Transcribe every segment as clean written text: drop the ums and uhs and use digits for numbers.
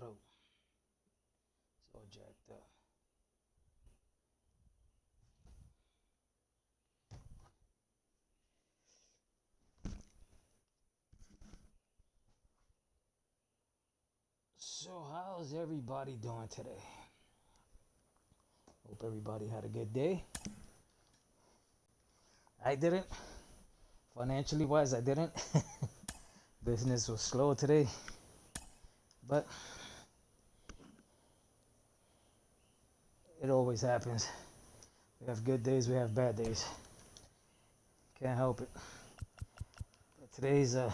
throat. It's all jacked up. So how's everybody doing today? Hope everybody had a good day. I didn't. Financially wise, I didn't. Business was slow today. But it always happens. We have good days, we have bad days. Can't help it. But today's a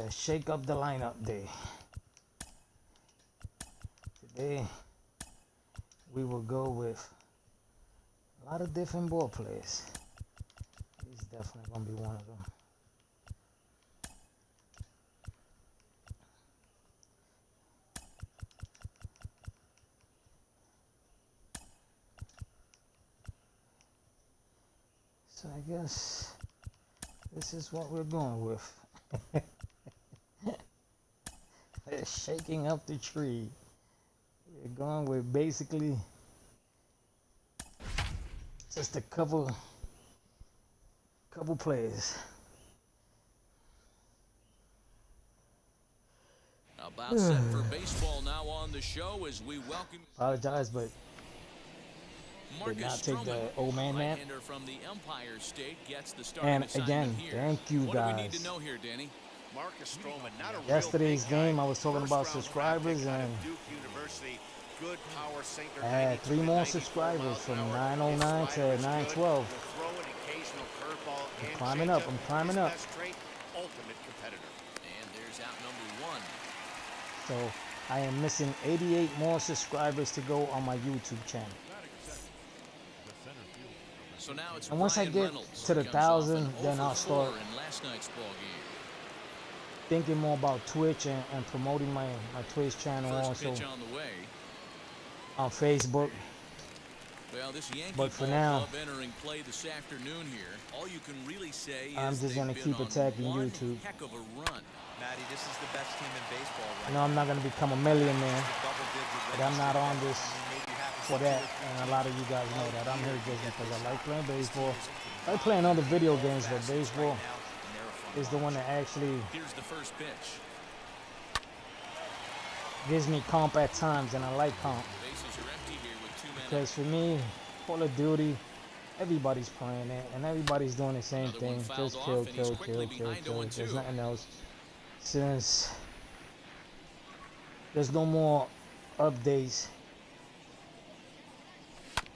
shake up the lineup day. Today we will go with a lot of different ball players. He's definitely gonna be one of them. So I guess this is what we're going with. Shaking up the tree. We're going with basically just a couple players. About set for baseball now on the show as we welcome. Apologize, but did not take the old man nap. From the Empire State gets the and again, thank you what guys. Do we need to know here, Danny? Yesterday's game, I was talking about subscribers, and I had 3 more subscribers from 909 to 912. I'm climbing up. I'm climbing up. And there's out number 1. So I am missing 88 more subscribers to go on my YouTube channel. So now it's and once I get to the 1,000, then I'll start thinking more about Twitch and promoting my Twitch channel also on Facebook. Well, this Yankee but for now, entering play this afternoon here. All you can really say I'm is just gonna keep attacking YouTube. Heck of a run. Matty, this is the best team in baseball right I know I'm not gonna become a millionaire, but I'm not on this for that, and a lot of you guys know that. I'm here just because I like playing baseball. I like playing other video games, but baseball is the one that actually gives me comp at times, and I like comp. Because for me, Call of Duty, everybody's playing it, and everybody's doing the same thing. Just kill. There's nothing else. Since there's no more updates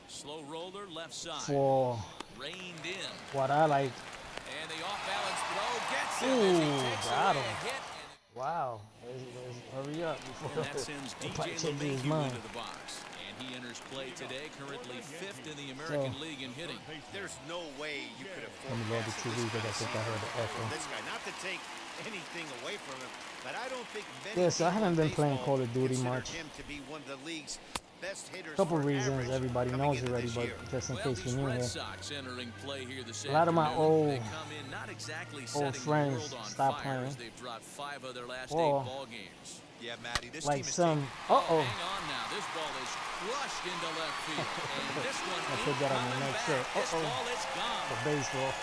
Slow roller left side. for Reined in. what I like. And the off-balance throw gets him. Ooh, got him. Wow. Let's hurry up before that sends DJ LeMahieu into the box. And he enters play today, currently 5th in the American League in hitting. There's no way you could afford Let me load the TV because I think I heard the echo. this guy. Not to take anything away from him, but I don't think Yes, I haven't been playing Call of Duty much. him to be one of the league's best hitters. Couple reasons everybody knows already, but just in case you're new here. A lot of my old friends stopped playing. Or yeah, Matty, this like team is some Hang on now. This ball is crushed into left field. And this one I put that on my next shirt. This ball is gone. For baseball.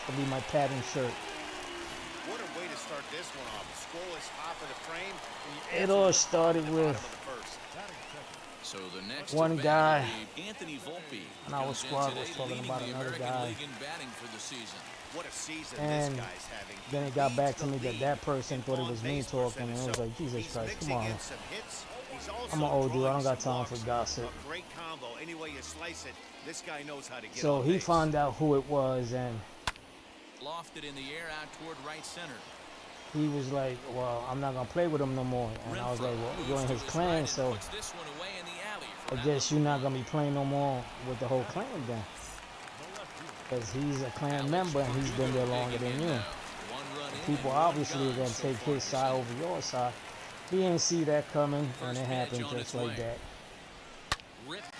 It'll be my pattern shirt. What a way to start this one off. Scoreless top of the frame. It all started with So the next one guy Anthony Volpe, on our squad was talking about another guy. What a season And this guy's having. then it got back to me that that person thought it was me talking, and it was like, Jesus Christ, come on. I'm an old dude, I don't got time for gossip. Great combo. Any way you slice it, this guy knows how to get So on he base. found out who it was, and Lofted in the air out toward right center. he was like, well, I'm not going to play with him no more. And I was like, well, you're in his clan, so I guess you're not going to be playing no more with the whole clan then. Because he's a clan member and he's been there longer than you. People obviously are going to take his side over your side. He didn't see that coming, and it happened just like that.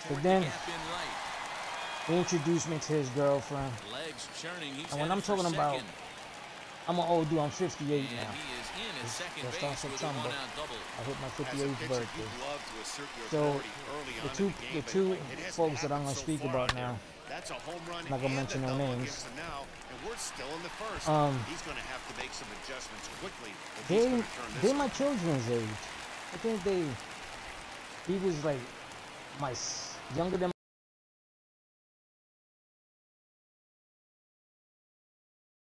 But then he introduced me to his girlfriend. And when I'm talking about, I'm an old dude, I'm 58 now. at second Just on base with a September. one-out double. I hit my As a 58th pitcher, birthday. you'd love to assert your So authority early on in the the game, two but it hasn't folks that I'm happened gonna so speak far about out there. now, That's a home run I'm not gonna and mention a no double names. against him now, and we're still in the first. He's going to have to make some adjustments quickly if he's going to turn this they're my children's age. I think he was like younger than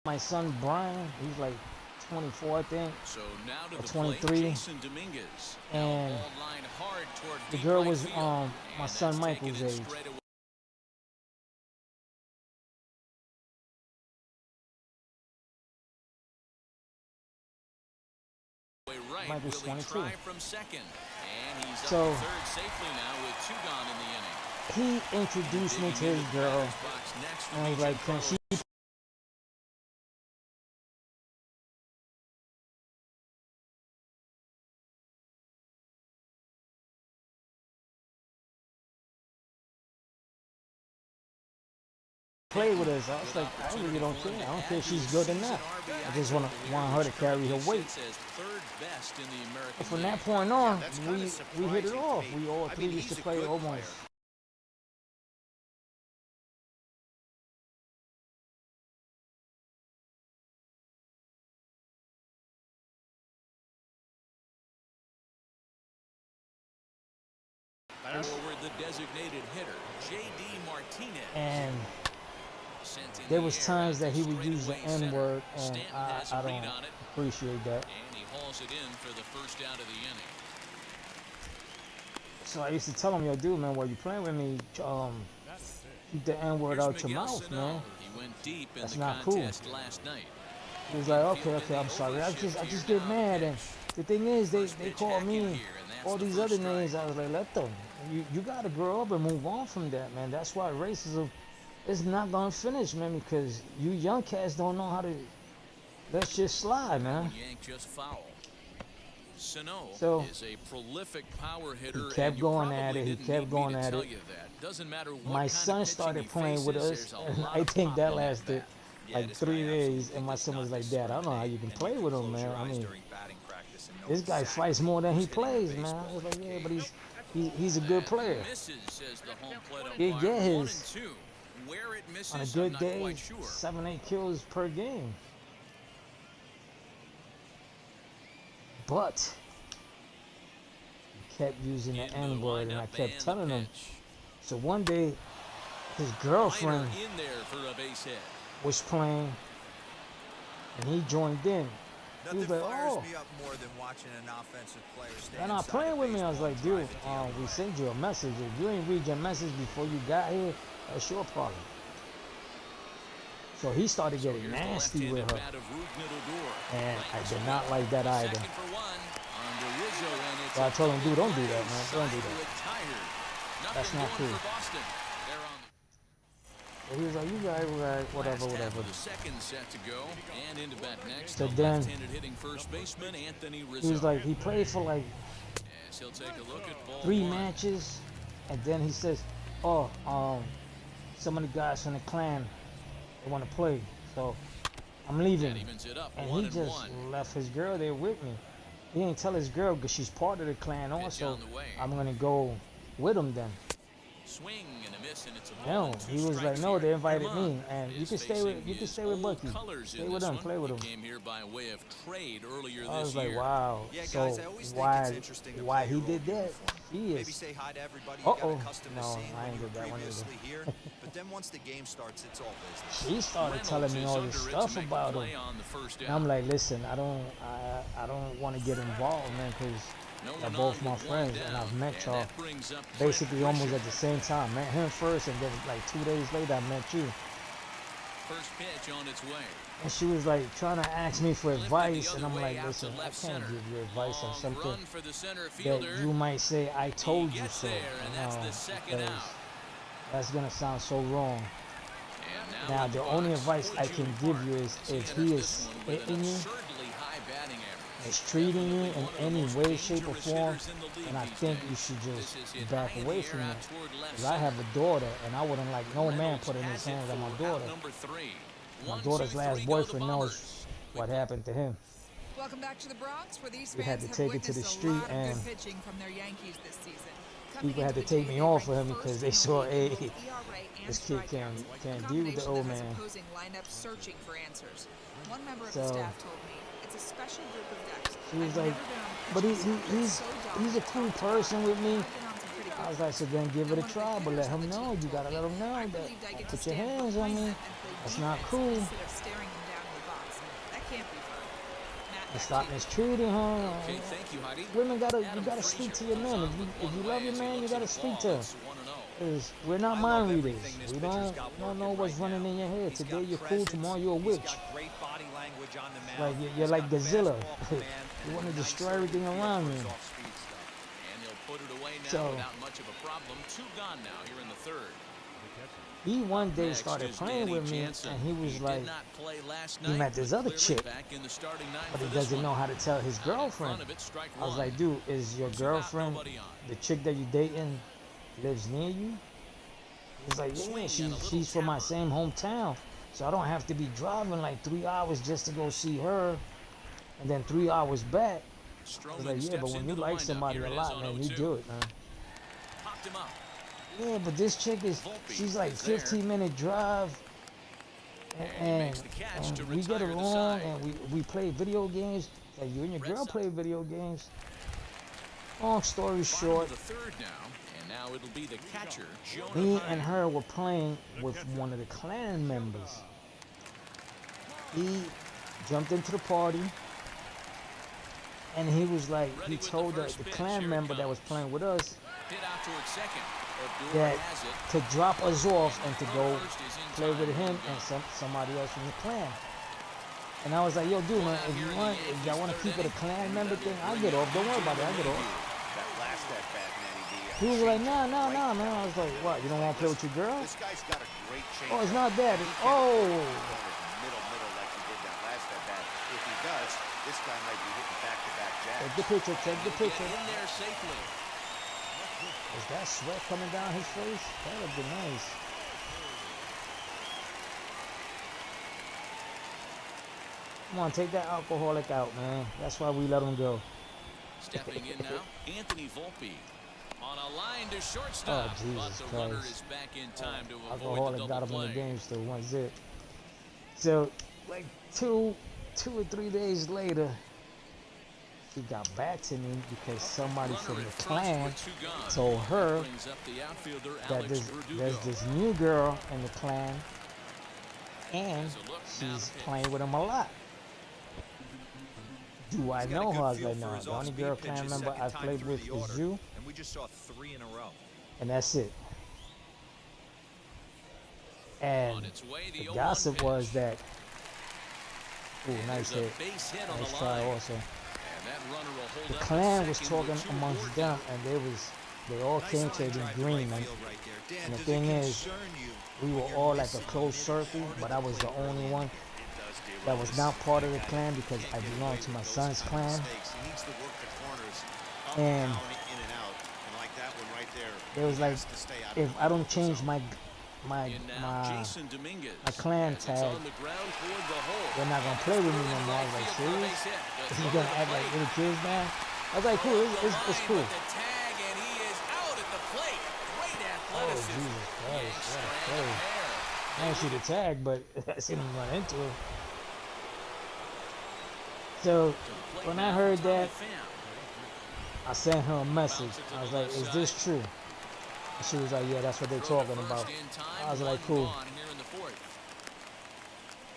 my son Brian. He's like 24, I think. So now to Or the 23. plate, Jason Dominguez. And Ball lined hard toward the deep girl right was field. my And son that's taken Michael's in age. straight away right. Michael's Will he 22. try from second? And he's So up to third safely now with two gone in the inning. he introduced me to his girl, and I was like, can she play with us? I was like, I really don't care. I don't care if she's good or not. I just want her to carry her weight. And from that point on, we hit it off. We all three used to play almost. Forward the designated hitter, J.D. Martinez. And there was times that he would use the N-word, and I don't appreciate that. And he hauls it in for the first out of the inning. So I used to tell him, yo, dude, man, while you playing with me, keep the N-word out your mouth, man. He went deep in That's the not cool. contest last night. He was like, okay, I'm sorry. I just get mad, and the thing is, they call me all these other names. I was like, let them. You gotta grow up and move on from that, man. That's why racism is not gonna finish, man, because you young cats don't know how to let shit slide, man. Yank just foul. Sano So is a prolific power hitter. he kept going at it. He kept going at it. Doesn't matter what My son started playing with us, and I think that lasted like 3 days. And my son was like, Dad, I don't know how you can play with him, man. I mean, this guy fights more than he plays, man. I was like, yeah, but he's a good player. He'd get his, on a good day, 7, 8 kills per game. But he kept using the N-word, and I kept telling him. So one day, his girlfriend was playing, and he joined in. He was like, oh, they're not playing with me. I was like, dude, we sent you a message. If you ain't read your message before you got here, that's your problem. So he started getting nasty with her, and I did not like that either. So I told him, dude, don't do that, man. Don't do that. That's not cool. So he was like, you guys, right, whatever. So then he was like, he played for like 3 matches, and then he says, oh, some of the guys from the clan, they want to play, so I'm leaving. And he just left his girl there with me. He didn't tell his girl because she's part of the clan also. I'm gonna go with him then. No, he was like, no, they invited me, and you can stay with Bucky. Stay with him, play with him. I was like, wow. So why he did that? He is. No, I ain't did that one either. But then once the game starts, it's all business. She started telling me all this stuff about him. And I'm like, listen, I don't want to get involved, man, because they're both my friends, and I've met y'all basically almost at the same time. Met him first, and then like 2 days later, I met you. First pitch on its way. And she was like trying to ask me for advice, and I'm like, listen, I can't give you advice on something that you might say I told you so. Because that's gonna sound so wrong. Now the only advice I can give you is if he is hitting you, mistreating you in any way, shape, or form, and I think you should just back away from it. Because I have a daughter, and I wouldn't like no man putting his hands on my daughter. My daughter's last boyfriend knows what happened to him. Welcome back to the Bronx, where these we had fans to have take it to the witnessed a street, lot of and good pitching from their Yankees this season. people had to take me off of him because they saw, hey, this kid can't deal with the old man. Opposing lineup searching for answers. One member of So the staff told me it's a special group of guys. she was like, but he's a cool person with me. I was like, so then give it a try, but let him know. You gotta let him know that put your hands on me. That's not cool. That can't be fun. And stop mistreating her. Okay, thank you, Heidi. Women you gotta speak to your men. If you love your man, you gotta speak to him. Because we're not mind readers. We don't know what's running in your head. Today you're cool, tomorrow you're a witch. Like you're like Godzilla. You want to destroy everything around you. And he'll put it away now So without much of a problem. 2 gone now here in the 3rd. he one day Next started is playing Danny with me, Jansen. and he was He like, did not play last he night, met this but other clearly chick, back in the starting nine but for he this doesn't one. know how to tell his Out in girlfriend. front of it, strike I was one. like, dude, is your Two out, girlfriend, nobody on. the chick that you dating, lives near you? He's like, yeah, she's from my same hometown, so I don't have to be driving like 3 hours just to go see her, and then 3 hours back. I was like, yeah, but when you like somebody a lot, man, you do it, man. Popped him up. Yeah, but this chick she's like 15-minute drive, and we get along, and we play video games. Like you and your girl play video games. Long story short, The 3rd now, and now it'll be the catcher, Jonah me Heim. and her were playing with one of the clan members. He jumped into the party, and he was like, he told the clan member that was playing with us Hit out towards second. Odor that has it. to drop us off and to go First is in play with time. him and somebody else from the clan. And I was like, yo, dude, man, if y'all want to keep it a clan member thing, I'll get off. Don't worry about it, I'll get off. That last at bat, Manny Diaz. He was like, nah, man. I was like, what, you don't want to play with your girl? This guy's got a great change. Oh, it's not that. Oh. Middle like he did that last at bat. If he does, this guy might be hitting back-to-back jabs. Take the picture, take the picture. Get in there safely. Is that sweat coming down his face? That would be nice. Come on, take that alcoholic out, man. That's why we let him go. Stepping in now, Anthony Volpe. On a line to shortstop. Oh, Jesus but the runner Christ. is back in time to avoid the Alcoholic double got him in the play. game still, 1-0. So, like two or 3 days later, he got back to me because somebody Runner from in the front clan with 2 gone. told her Brings up the outfielder, that Alex there's Verdugo. this new girl in the clan, and There's a look, now she's the pitch. playing with him a lot. Do I He's got a know good her? I was feel like, for no. his The only off-speed girl clan pitches, member second I've time played through with the is order, you, and we just saw 3 in a row. and that's it. On And its way, the the 0-1 gossip pitch. was that, ooh, And nice there's a hit. base hit on Nice the try line. also. And that runner will hold The up at clan was second with talking 2 amongst aboard them, now. and they all Nice came line to the drive to agreement. right field right there. Dan, And the does thing it is, concern you we were when you're all like a missing close mid circle, part of but I was the plate only early? one It does do that well. was This not part of the guy clan because can't I get belonged away to my with those son's kind of clan. mistakes. He needs to work the corners up, And down, in and out. And like that one right there, it was he like, has to stay out of if the I don't middle change zone. my In now, Jason Dominguez. clan As it's tag, on the ground toward the hole. they're not gonna play with me no more. I was like, serious? He's gonna act like little kids now? I was like, cool, it's cool. The tag, and he is out at the plate. Great Oh, athleticism. Jesus Christ, Yanks what a strand play. a pair. I didn't see the tag, but I seen him run into it. So, Plate when now, I heard Tommy that, Pham. I sent her a message. I was like, is this true? And she was like, yeah, that's what they're Throw to talking first about. in time, I was like, one cool. gone here in the 4th.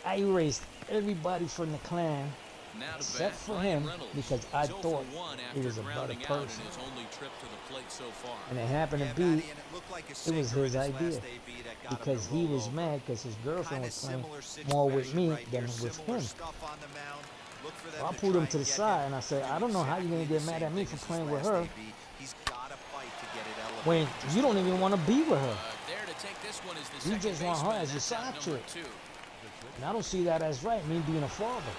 I erased everybody from the clan Now to except bat, for Ryan him Reynolds. because I He's 0 for thought 1 he after was a better grounding out person. in his only trip to the plate so far. And it happened Yeah, to be Matty, and it looked like a it was sinker in his his last idea AB that got him because to he roll was over. mad because his girlfriend Kinda was playing similar more with situation me right than here, with similar him. stuff on the mound. Look for them So I to pulled try him to the and get side him and I said, to I do don't know how you're exactly gonna get the mad same at me thing for as his playing with last her AB. He's gotta fight to get it elevated when just you a don't little even bit. want to be with her. There to take this one is the You second just want her baseman. as your That's out side number chick. 2. And I don't see that as right, me being a father.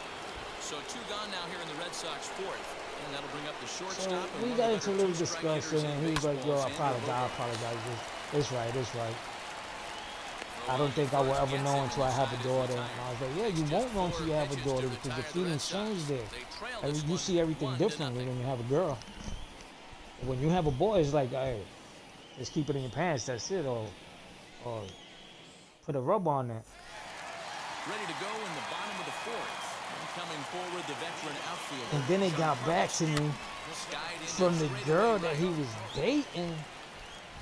So 2 gone now here in the Red Sox 4th. And that'll bring up the So shortstop. and we one got of into the a little better two-strike discussion hitters in and he was like, yo, baseball, I Sandy Alcantara. apologize. It's right. Throw I don't think I will ever know until I have a daughter. And I was like, yeah, you won't know until you have a daughter because the feelings change there. You see everything differently when you have a girl. When you have a boy, it's like, hey, just keep it in your pants, that's it, or put a rub on that. Ready to go in the bottom of the fourth. Coming forward, the veteran outfielder. And then it got back to me from the girl that he was dating.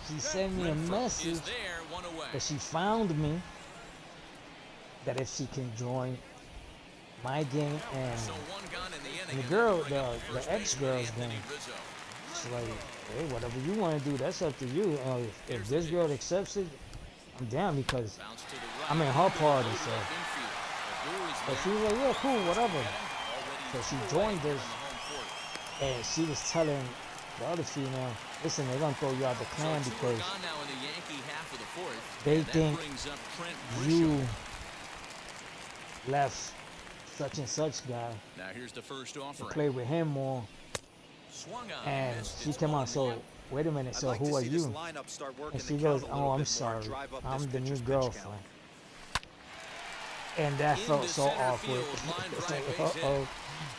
She sent me a message that she found me, that if she can join my game and the girl, the ex-girl's game. She's like, hey, whatever you want to do, that's up to you. If this girl accepts it, I'm down because I'm in her party, so. But she was like, yeah, cool, whatever. So she joined us, and she was telling the other female, listen, they're going to throw you out the clan because they think you left such and such guy to play with him more. And she came on, so wait a minute, so who are you? And she goes, oh, I'm sorry, I'm the new girlfriend. And that felt so awkward. It's like, uh-oh.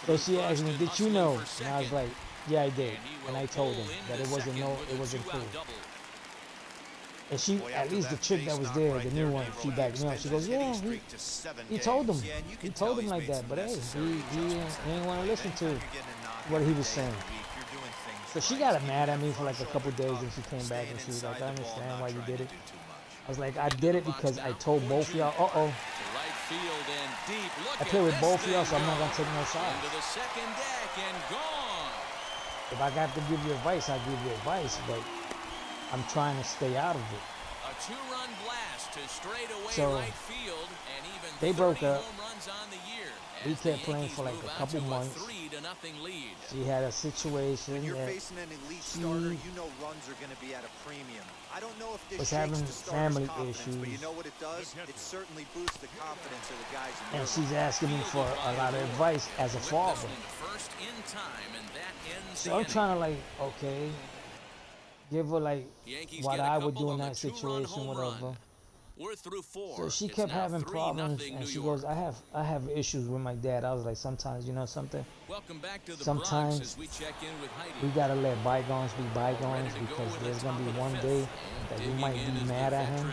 So she asked me, did you know? And I was like, yeah, I did. And I told him that it wasn't cool. And she, at least the chick that was there, the new one, she backed me up. She goes, yeah, he told him. He told him like that. But hey, he didn't want to listen to what he was saying. So she got mad at me for like a couple days, and she came back and she was like, I understand why you did it. I was like, I did it because I told both of y'all, uh-oh. I play with both of y'all, so I'm not going to take no sides. If I got to give you advice, I'll give you advice, but I'm trying to stay out of it. A two-run blast to straightaway so right field, and even they broke up. home runs on the year. We kept playing for like a couple months. She had a situation when you're that facing an elite starter, you know runs are going to be at a premium. I don't know if this was shakes having the starter's family confidence, issues. but you know what it does? It certainly boosts the confidence of the guys in And the she's asking me for a lot of advice as a father. So I'm trying to like, okay, give her like what I would do in that situation, whatever. We're through four. So she kept having problems, and she goes, I have issues with my dad. I was like, sometimes, you know something? Welcome back to the sometimes Bronx as we check in with Heidi. We gotta let bygones be bygones because there's gonna be one day that you might be mad at him.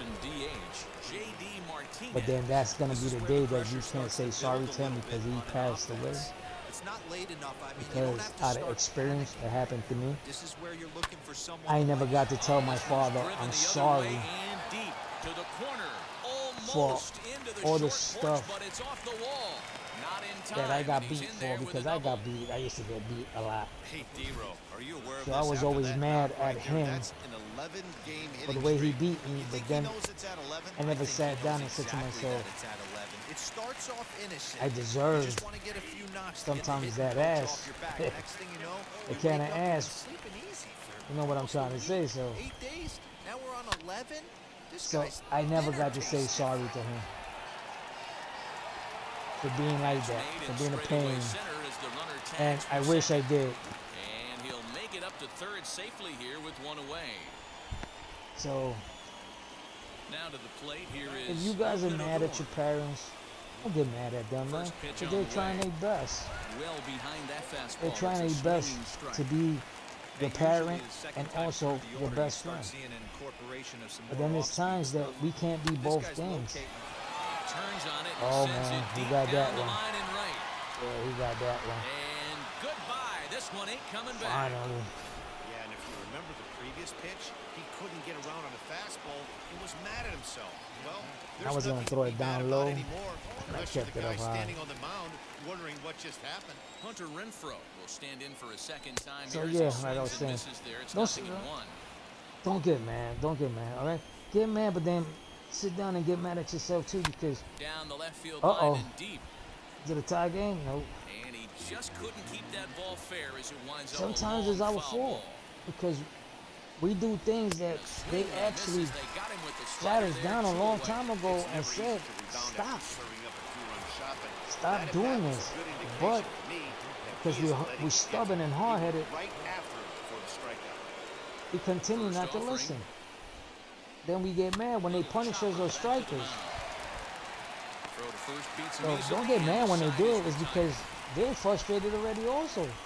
But then that's gonna be the day that you can't say sorry to him because he passed away. Because out of experience that happened to me, I never got to tell my father I'm sorry for all the stuff that I got beat for, because I got beat. I used to get beat a lot. So I was always mad at him for the way he beat me, but then I never sat down and said to myself, I deserve sometimes that ass. The kind of ass. You know what I'm trying to say, so. So I never got to say sorry to him for being like that, for being a pain. And I wish I did. And he'll make it up to third safely here with one away. So now to the plate here is if you guys are mad at your parents, don't get mad at them, man. Because they're trying their best. Well behind that fastball. They're trying their best to be your parent and also your best friend. But then there's times that we can't be both things. Oh man, he got that one. Yeah, he got that one. And goodbye. This one ain't coming back. Finally. Yeah, and if you remember the previous pitch, he couldn't get around on a fastball and was mad at himself. Well, I was gonna throw it down low. I kept it up high. Standing on the mound, wondering what just happened. Hunter Renfroe will stand in for a second time. So yeah, like I was saying, don't get mad. Don't get mad. All right, get mad, but then sit down and get mad at yourself too, because down the left field line and deep. Is it a tie game? Nope. And he just couldn't keep that ball fair as it winds up. Sometimes it's our fault because we do things that they actually sat us down a long time ago and said, stop. Stop doing this. But because we're stubborn and hard-headed, we continue not to listen. then we get mad when they punish us or strike us. Throw to first beats him So easily, don't get and mad the when they side do is it. It's retired. because they're frustrated already also.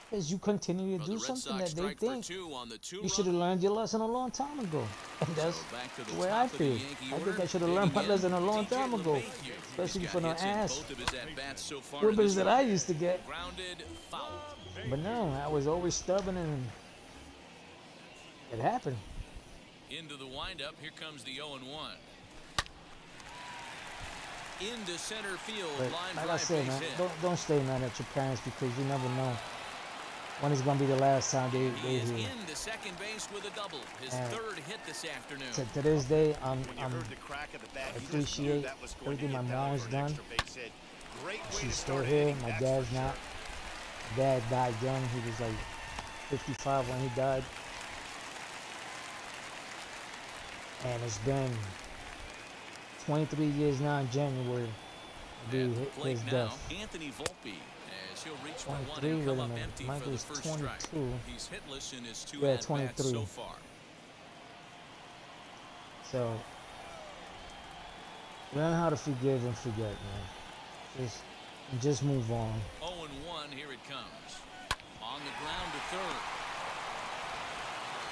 Because you continue to Well, do the Red something Sox that they strike for think two on the you should have learned your lesson a long time ago. And that's So back to the the way top I of the feel. Yankee I think order. I should have learned my Digging in, lesson a long DJ time ago. LeMahieu. Especially He's for got no hits in ass both of his at-bats so far in whippers this that I one. used to get. Grounded, foul. But no, I was always stubborn and it happened. Into the windup. Here comes the 0-1. Into center field. But Line like I drive said, base man, hit. don't stay mad at your parents because you never know when it's gonna be the last time He they is here. into second base with a double. His And third hit this afternoon. To this day, When you heard the crack of the bat, you just knew appreciate that was going to everything my hit down mom's for an done. extra base hit. Great way She's to still start an here. inning, My that's dad's for not. sure. Dad died young. He was like 55 when he died. And it's been 23 years now in January. At Be the plate his now, death. Anthony Volpe, as he'll reach for one 23, and come wait a up minute. empty for the Michael's first 22. strike. He's hitless in his two Yeah, at-bats 23. so far. So learn how to forgive and forget, man. Just move on. 0-1, here it comes. On the ground to third.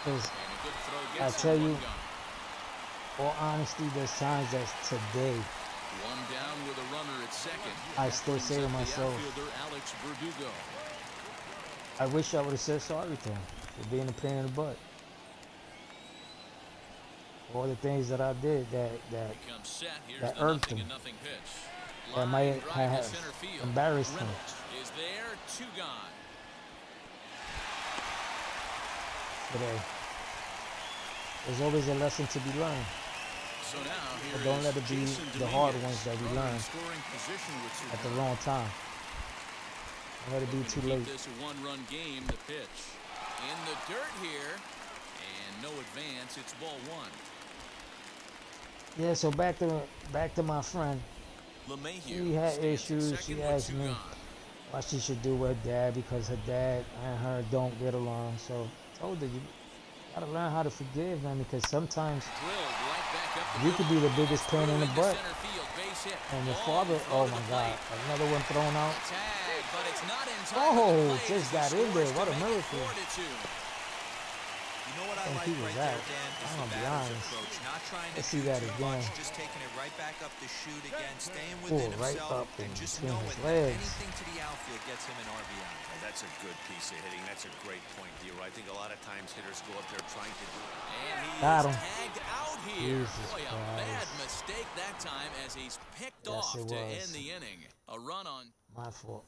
'Cause And a good throw I gets tell him you, one gone. all honesty, there's times that today One down with a runner at second. I still say to Brings up myself, the outfielder Alex Verdugo. I wish I would have said sorry to him for being a pain in the butt. All the things that I did that Becomes set. Here's that the irked him. 0-0 pitch. That Line might drive to have center field. embarrassed him. Reynolds is there, two gone. today. There's always a lesson to be learned. So now here But don't is let it be Jason the hard Dominguez. ones that we Runner in learn scoring position with two at the runs. wrong time. Don't let it be Looking to too keep late. This a one-run game. The pitch in the dirt here, and no advance. It's ball one. Yeah, so back to my friend. LeMahieu She had stands at issues. second She with asked two me gone. what she should do with her dad because her dad and her don't get along. So I told her, you gotta learn how to forgive, man, because sometimes Drilled right back up the you could be the middle. biggest pain in the Through into butt. center field, base hit. And your Long father, throw oh to my the God, plate. another one thrown out. Tag, but it's not in time Oh, for the play just as he got in there. scores What to a make it miracle. 4-2. You know what I think like he was right there, out. Dan, is I'm the gonna be batter's honest. approach. Not trying to Let's see do that too again. much, just taking it right back up the chute again, staying Pull within right himself, up and in just between knowing his that legs. anything to the outfield gets him an RBI. Well, that's a good piece of hitting. That's a great point, D. I think a lot of times hitters go up there trying to do it. And he Got is him. tagged out here. Jesus Boy, a bad Christ. mistake that time as he's picked Yes, off it to was. end the inning. A run on My fault.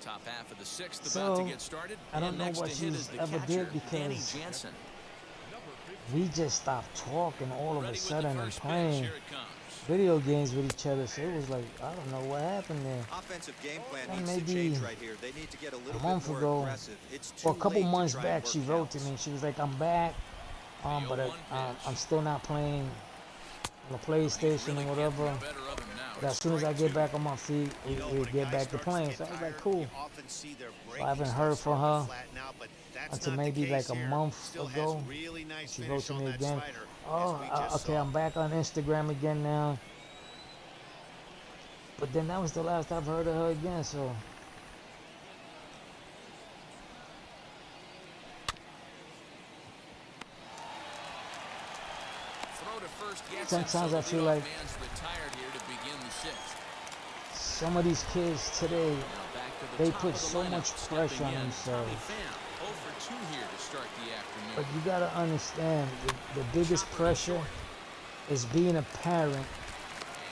top half of the sixth about So, to get started. I don't And know next what to hit she's is the ever catcher, did Danny because Jansen. we just stopped talking all of Ready a with the sudden and first pitch. playing Here it comes. video games with each other. So it was like, I don't know what happened there. Offensive game plan Well, needs to maybe change right here. They need to get a little month bit more ago, aggressive. It's too Or a couple late to months try and back, work she wrote to counts. me. She was like, I'm back, but 0-1 I'm pitch. still not playing on the PlayStation Really or getting whatever. the better of him now. But as It's soon as I strike get two. back on my feet, You know, we'll when a get guy back to starts playing. get So I was like, tired, cool. you often see their I breaking haven't stuff heard from starting to her flatten out, but that's until not the maybe case like a here. month Still has ago. really nice She wrote finish to on me that again. slider, Oh, as we just okay, saw. I'm back on Instagram again now. But then that was the last I've heard of her again, so. Throw to first gets it, Sometimes so I the feel leadoff like man's retired here to begin the sixth. some of these kids today, Now back to the they top put of the so lineup. much pressure Stepping on in, themselves. Tommy Pham, 0 for 2 here to start the afternoon. But you gotta understand, the biggest pressure is being a parent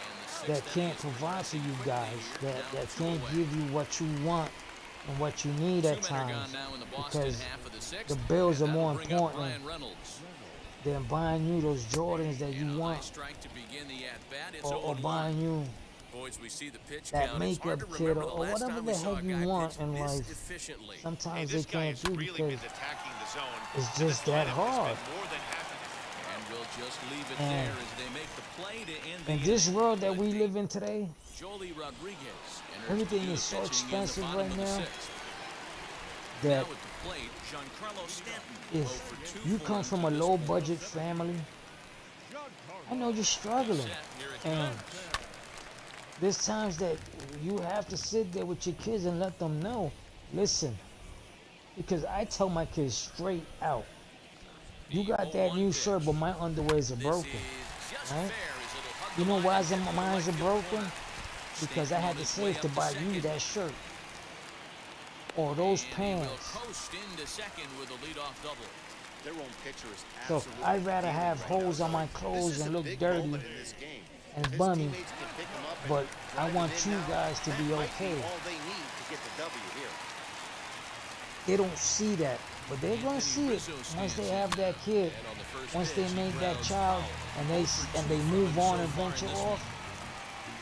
And the that sixth can't inning is provide for progressing you quickly guys, here, that down 2 can't away. give you what you want and what you need at 2 men are times, gone now in the Boston because half of the sixth, the bills and are that'll more bring up important Ryan Reynolds. than buying you those Jordans that And you a high want, strike to begin the at-bat. It's or 0-1. buying you Boys, we see the pitch that count. It's hard makeup to kit, remember the or last whatever time the we saw a heck you guy want pitch in this life. efficiently. Hey, Sometimes they this guy can't has do really because been attacking the zone. it's and just this that lineup has hard. been more than happy to And we'll just leave it And there as they make the play to end the in this inning. world that Could we be live in today, Joely Rodriguez enters everything to do is the so pitching in the expensive bottom right of the now sixth. that Now with the plate, Giancarlo Stanton. If you come from a low budget family, I know you're struggling, and there's times that you have to sit there with your kids and let them know, listen, because I tell my kids straight out, you got that new shirt, but my underwears are broken, right? You know why mine are broken? Because I had to save to buy you that shirt or those pants. So I'd rather have holes on my clothes and look dirty and bummy, but I want you guys to be okay. They don't see that, but they're gonna see it once they have that kid, once they make that child, and they move on and venture off.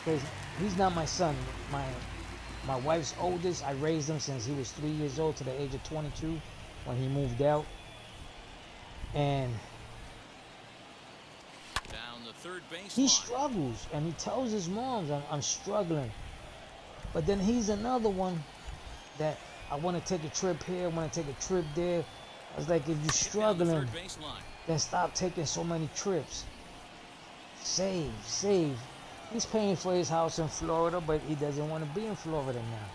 Because he's not my son. My wife's oldest, I raised him since he was 3 years old to the age of 22 when he moved out. And down the third base he line. struggles, and he tells his moms, I'm struggling. But then he's another one that I want to take a trip here, I want to take a trip there. I was like, if you're struggling, then stop taking so many trips. Save. He's paying for his house in Florida, but he doesn't want to be in Florida now.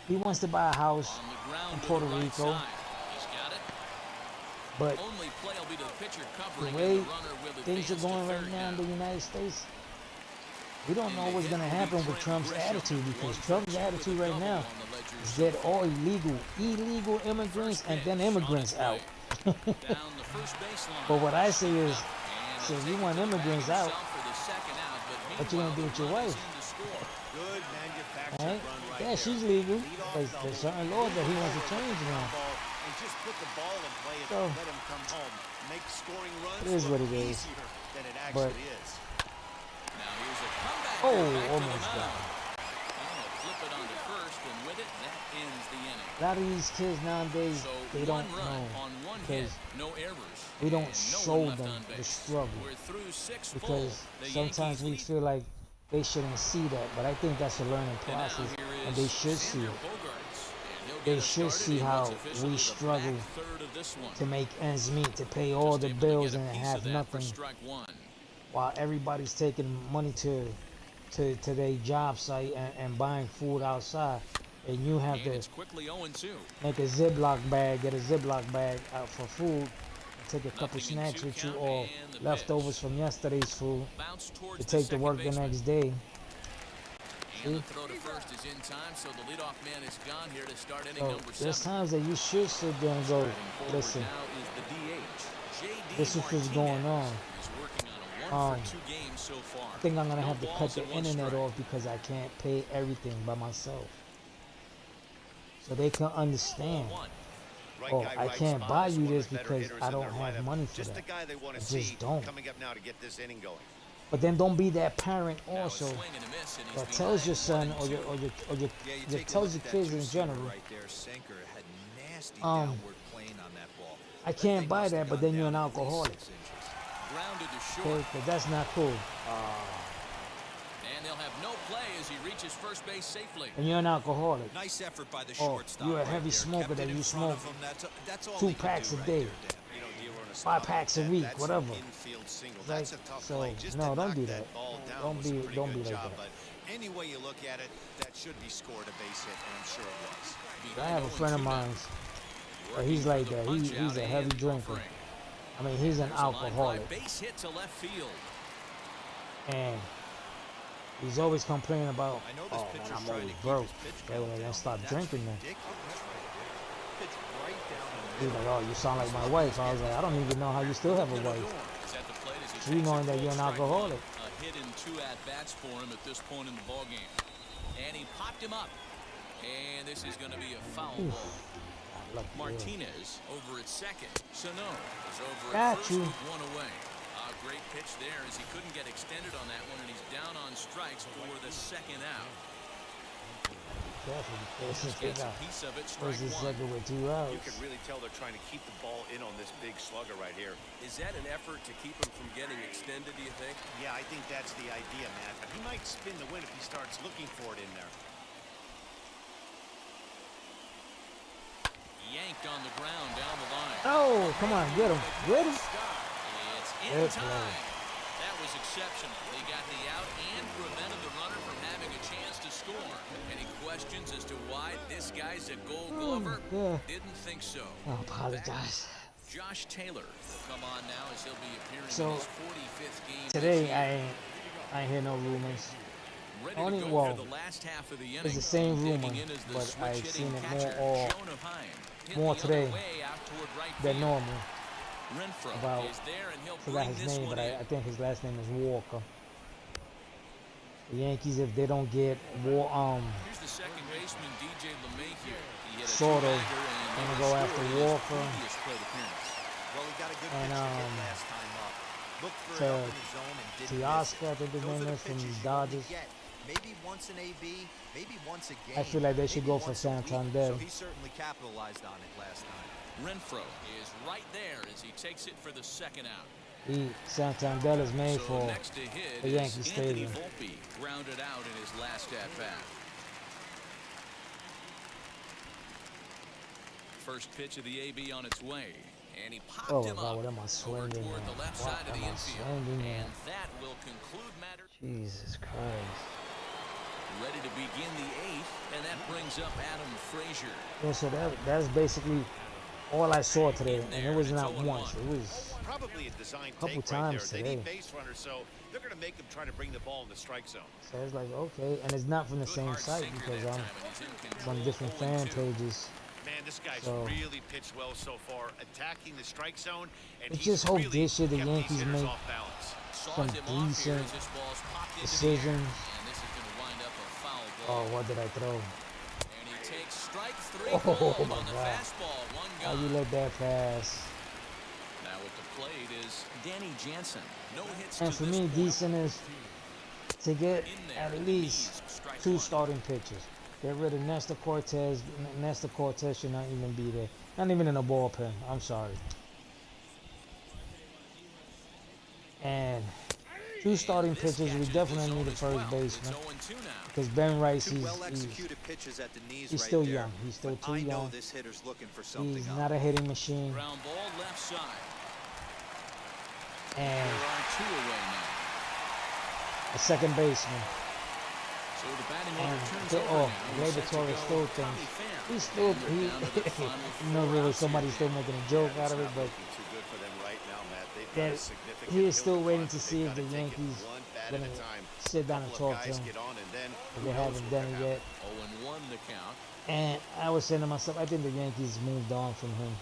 He wants to buy a house in Puerto Rico. But the way things are going right now in the United States, we don't know what's going to happen with Trump's attitude, because Trump's attitude right now is get all illegal immigrants and then immigrants out. But what I say is, so you want immigrants out, what you gonna do with your wife? Right? Yeah, she's legal, but there's certain laws that he wants to change now. So, it is what it is. But, almost got it. A lot of these kids nowadays, they don't know, because we don't show them the struggle, because sometimes we feel like they shouldn't see that, but I think that's a learning process, and they should see it. They should see how we struggle to make ends meet, to pay all the bills and have nothing, while everybody's taking money to their job site and buying food outside. And you have to make a Ziploc bag, get a Ziploc bag out for food, and take a couple snacks with you, or leftovers from yesterday's food to take to work the next day. See? So there's times that you should sit there and go, listen, this is what's going on. I think I'm going to have to cut the internet off because I can't pay everything by myself. So they can understand. Oh, I can't buy you this because I don't have money for that. I just don't. But then don't be that parent also that tells your son or tells your kids in general, I can't buy that, but then you're an alcoholic. Okay, but that's not cool. And they'll have no play as he reaches first base safely. And you're an alcoholic. Nice effort by the shortstop. You're a heavy smoker that you smoke 2 packs a day, 5 packs a week, whatever. Like, so no, don't do that. Don't be like that. Any way you look at it, that should be scored a base hit, and I'm sure it was. I have a friend of mine, but he's like that. He's a heavy drinker. I mean, he's an alcoholic. Base hit to left field. And he's always complaining about, oh man, I'm always broke. They were like, don't stop drinking then. He's like, oh, you sound like my wife. I was like, I don't even know how you still have a wife. You knowing that you're an alcoholic. A hit in 2 at-bats for him at this point in the ballgame. And he popped him up. And this is going to be a foul ball. Martinez over at second. Sano is over at first with 1 away. Great pitch there as he couldn't get extended on that one, and he's down on strikes for the second out. Gets a piece of it, strike 1. With 2 outs. You can really tell they're trying to keep the ball in on this big slugger right here. Is that an effort to keep him from getting extended, do you think? Yeah, I think that's the idea, Matt. But he might spin the win if he starts looking for it in there. yanked on the ground down the line. Oh, come on, get him. Get him. It's in Good time. play. That was exceptional. They got the out and prevented the runner from having a chance to score. Any questions as to why this guy's a Gold Glover? Yeah. Didn't think so. I apologize. Josh Taylor will come on now as he'll be appearing So, in his 45th game Today, this year. I ain't hear no rumors. Ready only- to go well, for the last half of the inning. It's the same Digging rumor, in is the but I've switch-hitting seen it catcher, more Jonah Heim. Hit more the today other way out toward right than field. normal. Renfroe About- is there, and he'll Forgot bring his this name, one but in. I think his last name is Walker. The Yankees, if they don't get Here's the second baseman, DJ LeMahieu. He hit a sort of two-bagger and gonna never go scored after in his Walker. previous plate appearance. Well, he got a good And, pitch to hit last time up. Looked for to it up in the zone and didn't miss it. Teoscar, I think his Those name are the is, from pitches you only Dodgers. get. Maybe once an AB, maybe once a game. I feel like they should maybe go for once a week. Santander. So he certainly capitalized on it last time. Renfroe is right there as he takes it for the second out. Santander is made So for next to hit the is Yankee Anthony Stadium. Volpe, grounded out in his last at-bat. First pitch of the AB on its way, and he popped Oh, him God, up what am I over swinging toward at? the left What side of the am I infield. swinging And at? that will conclude matters. Jesus Christ. Ready to begin the eighth, and that brings up Adam Frazier. Yeah, so that's basically all I saw today, and there, it was and it's not 0-1. once. It was Probably a design Couple take right times there. They need today. base runners, so they're going to make them try to bring the ball in the strike zone. so it's like okay, and it's not from the Good same hard site sinker because that I'm time, and he's in on control, different fan 0-2. pages. Man, this guy's So- really pitched well so far, attacking the strike zone, and Let's he's just hope really this year the kept these Yankees hitters make off balance. Saws some him off here decent as this ball's popped into the air, decisions. and this is going to wind up a foul Oh, ball. what did I throw? And he takes strike three Oh, called my on the God. fastball. One How you gone. let that pass? Now at the plate is Danny Jansen. No hits And to for this me, point. decent is to get In there at at the least knees, strike 2 one. starting pitchers. Get rid of Nestor Cortez. Nestor Cortez should not even be there. Not even in a bullpen. I'm sorry. And 2 starting This pitchers. We catches definitely this need on a his first 12th. baseman. It's 0-2 now. Because Ben Rice, Two he's well-executed pitches at the knees he's right still there. young. He's still But too I know young. this hitter's looking for something He's else. not a hitting machine. Ground ball left side. And There are 2 away now. a second baseman. So the batting And order turns the, over oh, now. Gleyber Set to Torres go, still Tommy thinks Pham. he's still And they're down to the final you know 4 really outs somebody's here. still making a joke out of it, It's but not looking too good for them right now, Matt. They've got that a significant he is hill still to waiting climb. to see They've if the gotta take it Yankees one bat gonna at a time. sit down and Couple of talk to guys him. get on, and then They who knows haven't what done could it yet. 0-1 the count. And I was saying to myself, I think the Yankees moved on from him.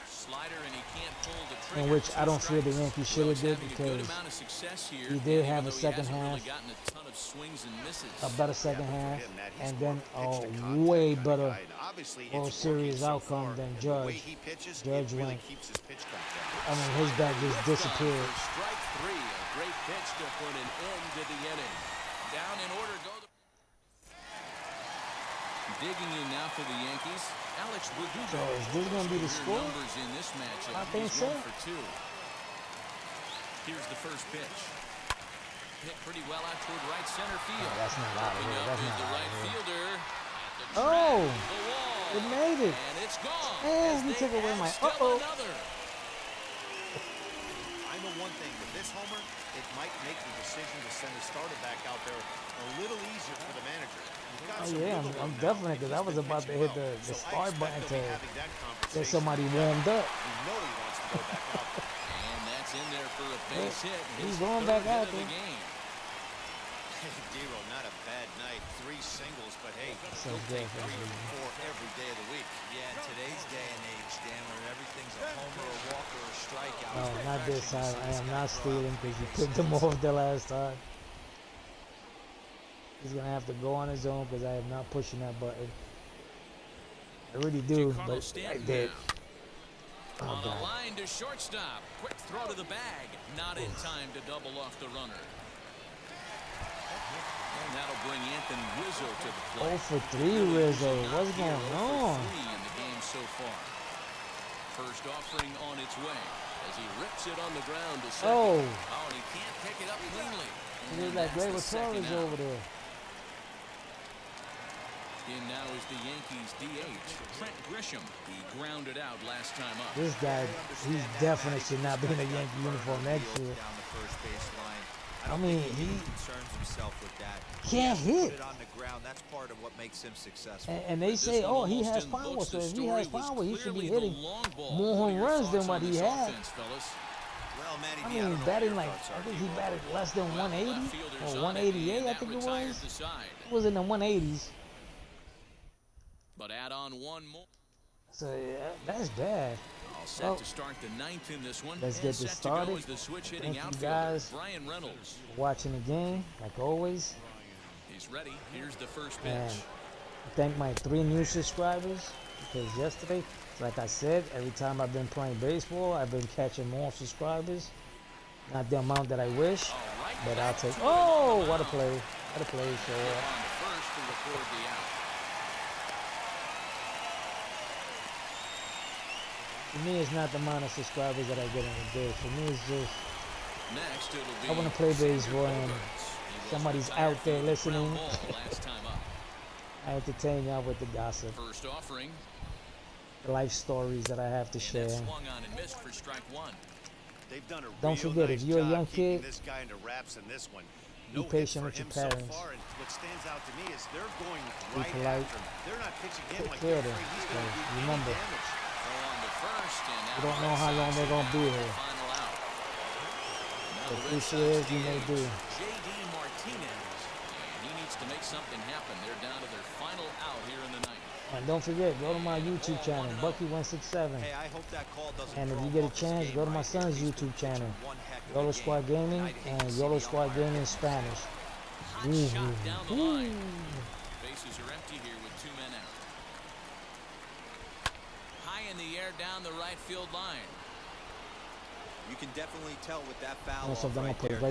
Slider, and he can't pull the trigger. In which I 2 don't feel the strikes. Yankees should have Will's did having a good because amount of success here, he did even have a though he second hasn't really half. gotten a ton of swings and misses. A better second Yeah, but half, for him, Matt, he's and more then of a a pitch-to-contact way kind of better, guy, and obviously more it's serious working so outcome far, than and the way Judge. he pitches, Judge it really went. keeps his pitch count down. I mean, his bat just Liftoff disappeared. for strike 3, a great pitch to put an end to the inning. Down in order go the... Digging in now for the Yankees, Alex Verdugo. So is this gonna be the Career score? numbers in this matchup. I think He's so. 1 for 2. Here's the first pitch. Hit pretty well out toward right center field. Oh, that's not out of Looking here. up That's is not the out right of here. fielder. At the Oh, track, the wall. it made it. And it's gone. And as he they took away add my still uh-oh. another. I know one thing, with this homer, it might make the decision to send the starter back out there a little easier for the manager. He's got Oh some yeah, wiggle I'm room now. definitely, because I He's was been about to pitching hit well. the So I start expect button they'll to be having that get conversation. somebody warmed up. You know he wants to go back out there. And that's in there for a base hit. He's His going third back hit out of the there. game. Hey, Dero, not a bad night. 3 singles, but hey, So he'll take 3 definitely. or 4 every day of the week. Yeah, in today's day and age, Dan, where everything's a homer, a walker, or a strikeout. No, it's not this refreshing to time. see I this am guy not throw out stealing because he three picked him bases. off the last time. He's gonna have to go on his own because I am not pushing that button. I really do, Giancarlo but I Stanton did. now. Oh On the god. line to shortstop. Quick throw to the bag. Not in time to double off the runner. And that'll bring Anthony Rizzo to the plate. 0 for 3 Rizzo. Not What's here, going 0 on? for 3 in the game so far. First offering on its way as he rips it on the ground to second. Oh. And he can't pick it up cleanly. He And look like that's the Gleyber second Torres out. over there. In now is the Yankees DH, Trent Grisham. He grounded out last time up. This guy, he definitely should not be in a Yankee uniform next year. Down the first baseline. I mean, think he concerns himself with that. can't Put hit. it on the ground. That's part of what makes him successful. And they This say, one oh, he almost has in the power. books. So The if he story has was power, he should be clearly the hitting long ball. more What are home your runs thoughts than on what he this had. offense, fellas? Well, Manny, I V, mean, don't know batting what like, your thoughts I are, think he D-Roll. batted less than Well, 180 left fielder's or on it, 188, and I that think it retires was. the side. It was in the 180s. But add on one more. So yeah, that's bad. All set Well, to start the ninth in this one. let's And get this set to go started. as the switch Thank hitting you outfielder, guys Brian Reynolds. for watching the game, like always. He's ready. Here's the first And pitch. thank my 3 new subscribers, because yesterday, like I said, every time I've been playing baseball, I've been catching more subscribers. Not the amount that I wish, All right, but back I'll take. to it on Oh, the what a mound. play! What a play! So On the first to record the out. for me, it's not the amount of subscribers that I get in a day. For me, it's just Next, it'll be I want to play Xander baseball and Bogaerts. He was somebody's retired out there from the listening. ground ball last time up. I entertain y'all with the gossip, First offering, the life stories that I have to and share. that swung on and missed for strike one. They've done a Don't real forget, nice if you're a job young keeping kid, this guy into wraps in this one. be No hits patient for with your him so parents. far, and what stands out to me is they're going Be right polite. after him. They're not pitching him Take like care they're of them, afraid he's going to because do any remember, damage. Throw on the first, and you now don't the know Red how long Sox they're gonna be have here. the final out. Now For the 3 Red Sox shares, you may DH, do. J.D. Martinez, and he needs to make something happen. They're down to their final out here in the ninth. And don't forget, go to my YouTube channel, Bucky167. Hey, I hope that call doesn't And if throw you him get a off his chance, game go to my right here. son's He's been YouTube channel, pitching one heck of a YOLO game. Squad Gaming I'd hate and to see YOLO the Squad umpire Gaming in get Spanish. Hot shot down the line. Bases are empty here with 2 men out. High in the air down the right field line. You can definitely tell with that foul Also, off I'm gonna right put it there right